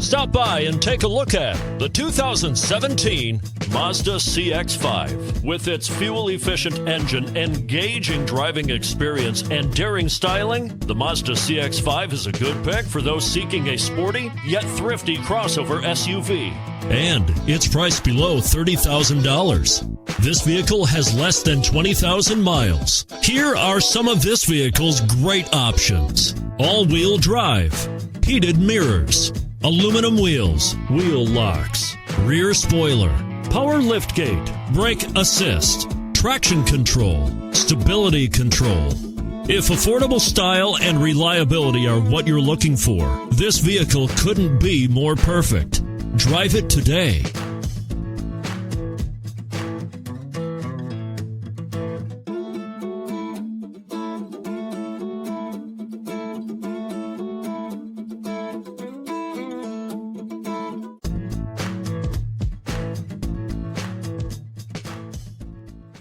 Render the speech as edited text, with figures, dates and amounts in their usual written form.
Stop by and take a look at the 2017 Mazda CX-5. With its fuel-efficient engine, engaging driving experience, and daring styling, the Mazda CX-5 is a good pick for those seeking a sporty yet thrifty crossover SUV. And it's priced below $30,000. This vehicle has less than 20,000 miles. Here are some of this vehicle's great options: all-wheel drive, heated mirrors, aluminum wheels, wheel locks, rear spoiler, power liftgate, brake assist, traction control, stability control. If affordable style and reliability are what you're looking for, this vehicle couldn't be more perfect. Drive it today.